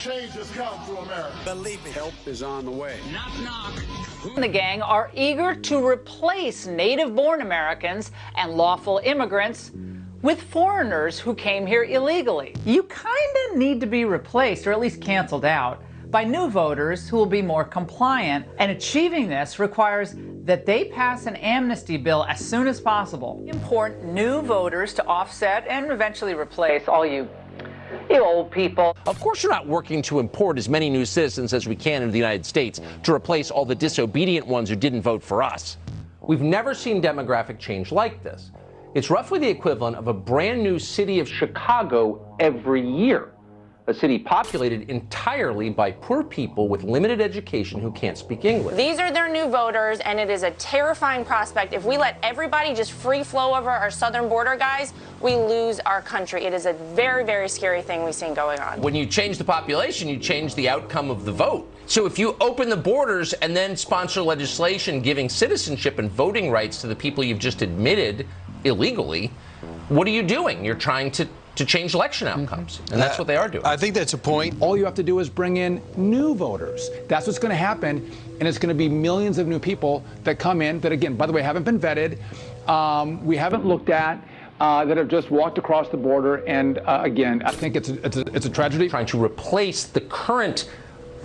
Change has come to America. Believe it. Help is on the way. Knock, knock. The gang are eager to replace native-born Americans and lawful immigrants with foreigners who came here illegally. You kind of need to be replaced, or at least canceled out, by new voters who will be more compliant. And achieving this requires that they pass an amnesty bill as soon as possible. Import new voters to offset and eventually replace all you old people. Of course, you're not working to import as many new citizens as we can into the United States to replace all the disobedient ones who didn't vote for us. We've never seen demographic change like this. It's roughly the equivalent of a brand new city of Chicago every year. A city populated entirely by poor people with limited education who can't speak English. These are their new voters, and it is a terrifying prospect. If we let everybody just free flow over our southern border, guys, we lose our country. It is a very, very scary thing we've seen going on. When you change the population, you change the outcome of the vote. So if you open the borders and then sponsor legislation giving citizenship and voting rights to the people you've just admitted illegally, what are you doing? You're trying to change election outcomes. And that's what they are doing. I think that's a point. All you have to do is bring in new voters. That's what's going to happen. And it's going to be millions of new people that come in that, again, by the way, haven't been vetted. We haven't looked at. That have just walked across the border. And again, I think it's a tragedy. Trying to replace the current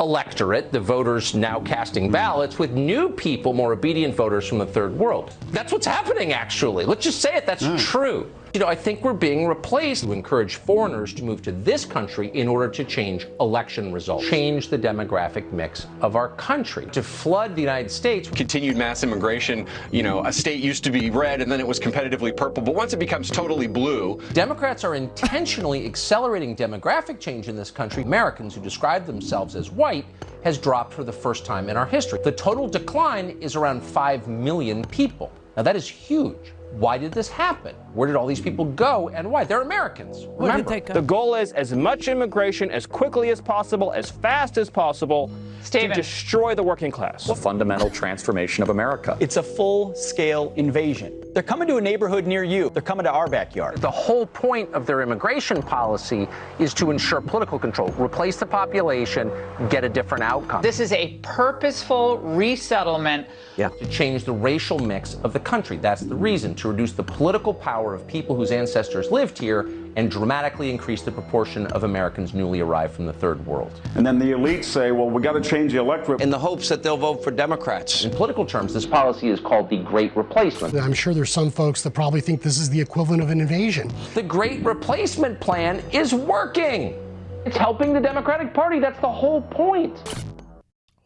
electorate, the voters now casting ballots, with new people, more obedient voters from the third world. That's what's happening, actually. Let's just say it. That's true. You know, I think we're being replaced to encourage foreigners to move to this country in order to change election results, change the demographic mix of our country, to flood the United States. Continued mass immigration, you know, a state used to be red and then it was competitively purple, but once it becomes totally blue. Democrats are intentionally accelerating demographic change in this country. Americans who describe themselves as white has dropped for the first time in our history. The total decline is around 5 million people. Now that is huge. Why did this happen? Where did all these people go and why? They're Americans. Remember, the goal is as much immigration as quickly as possible, as fast as possible, to destroy the working class. The fundamental transformation of America. It's a full-scale invasion. They're coming to a neighborhood near you. They're coming to our backyard. The whole point of their immigration policy is to ensure political control, replace the population, get a different outcome. This is a purposeful resettlement. To change the racial mix of the country. That's the reason, to reduce the political power of people whose ancestors lived here and dramatically increase the proportion of Americans newly arrived from the third world. And then the elites say, well, we got to change the electorate. In the hopes that they'll vote for Democrats. In political terms, this policy is called the Great Replacement. I'm sure there's some folks that probably think this is the equivalent of an invasion. The Great Replacement plan is working. It's helping the Democratic Party. That's the whole point.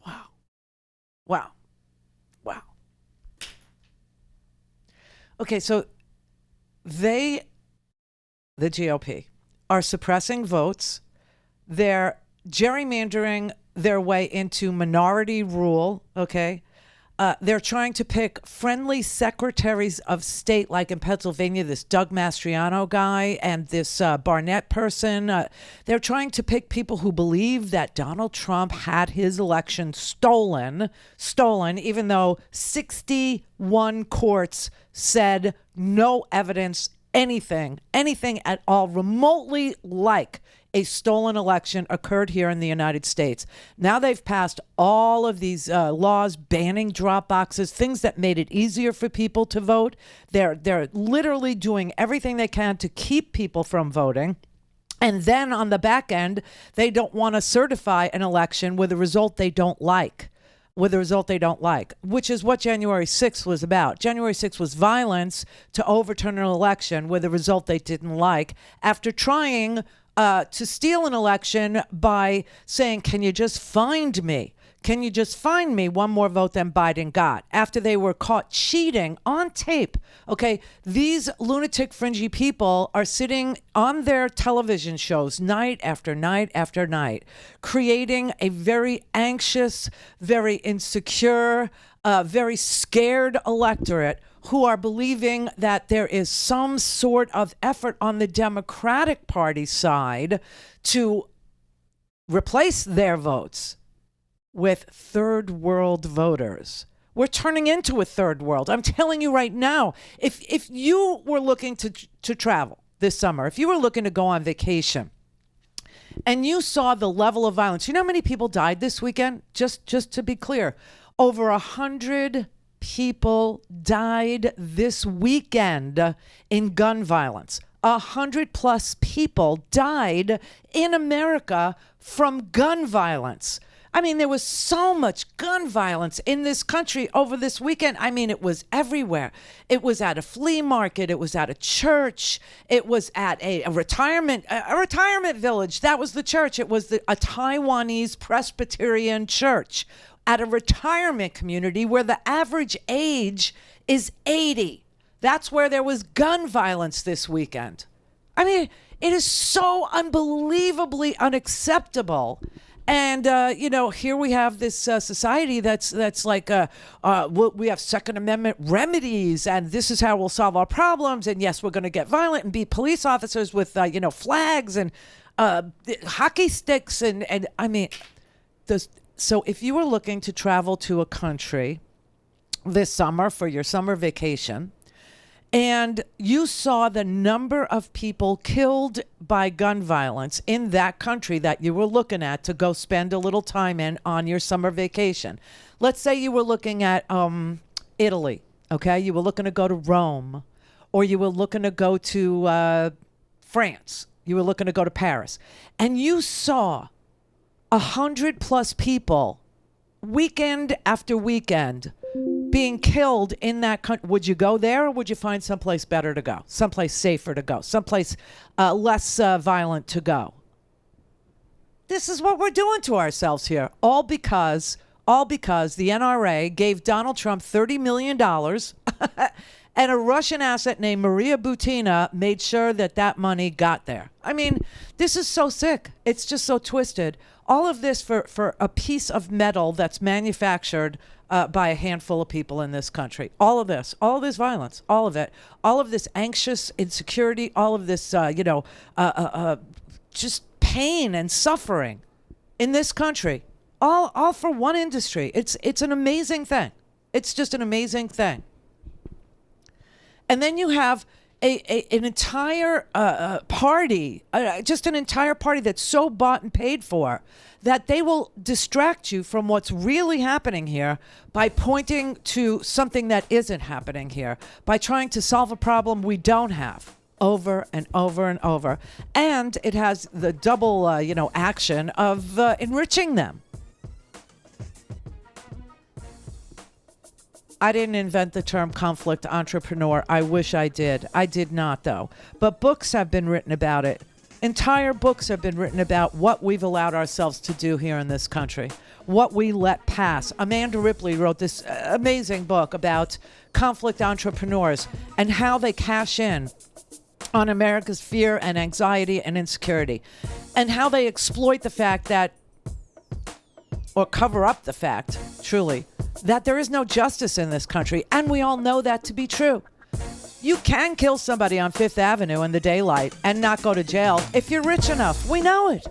Wow. Wow. Wow. Okay, so the GOP, are suppressing votes. They're gerrymandering their way into minority rule, okay? They're trying to pick friendly secretaries of state, like in Pennsylvania, this Doug Mastriano guy and this Barnett person. They're trying to pick people who believe that Donald Trump had his election stolen, even though 61 courts said no evidence, anything at all remotely like a stolen election occurred here in the United States. Now they've passed all of these laws banning drop boxes, things that made it easier for people to vote. They're literally doing everything they can to keep people from voting. And then on the back end, they don't want to certify an election with a result they don't like. Which is what January 6th was about. January 6th was violence to overturn an election with a result they didn't like, after trying to steal an election by saying, can you just find me? Can you just find me one more vote than Biden got? After they were caught cheating on tape. Okay, these lunatic, fringy people are sitting on their television shows night after night after night, creating a very anxious, very insecure, very scared electorate who are believing that there is some sort of effort on the Democratic Party side to replace their votes with third world voters. We're turning into a third world. I'm telling you right now, if you were looking to travel this summer, if you were looking to go on vacation, and you saw the level of violence. You know how many people died this weekend? Just to be clear, over 100 people died this weekend in gun violence. 100+ people died in America from gun violence. I mean, there was so much gun violence in this country over this weekend. I mean, it was everywhere. It was at a flea market. It was at a church. It was at a retirement village. That was the church. It was a Taiwanese Presbyterian church at a retirement community where the average age is 80. That's where there was gun violence this weekend. I mean, it is so unbelievably unacceptable. And, here we have this society that's like, we have Second Amendment remedies, and this is how we'll solve our problems. And yes, we're going to get violent and be police officers with, flags and hockey sticks. And I mean, so if you were looking to travel to a country this summer for your summer vacation, and you saw the number of people killed by gun violence in that country that you were looking at to go spend a little time in on your summer vacation. Let's say you were looking at Italy, okay? You were looking to go to Rome, or you were looking to go to France. You were looking to go to Paris. And you saw 100+ people weekend after weekend being killed in that country. Would you go there, or would you find someplace better to go, someplace safer to go, someplace less violent to go? This is what we're doing to ourselves here, all because the NRA gave Donald Trump $30 million and a Russian asset named Maria Butina made sure that money got there. I mean, this is so sick. It's just so twisted. All of this for a piece of metal that's manufactured by a handful of people in this country. All of this violence, all of it, all of this anxious insecurity, all of this, just pain and suffering in this country, all for one industry. It's an amazing thing. It's just an amazing thing. And then you have an entire party, just an entire party that's so bought and paid for that they will distract you from what's really happening here by pointing to something that isn't happening here, by trying to solve a problem we don't have over and over and over. And it has the double, action of enriching them. I didn't invent the term conflict entrepreneur. I wish I did. I did not, though. But books have been written about it. Entire books have been written about what we've allowed ourselves to do here in this country, what we let pass. Amanda Ripley wrote this amazing book about conflict entrepreneurs and how they cash in on America's fear and anxiety and insecurity, and how they exploit the fact that, or cover up the fact, truly, that there is no justice in this country. And we all know that to be true. You can kill somebody on Fifth Avenue in the daylight and not go to jail if you're rich enough. We know it.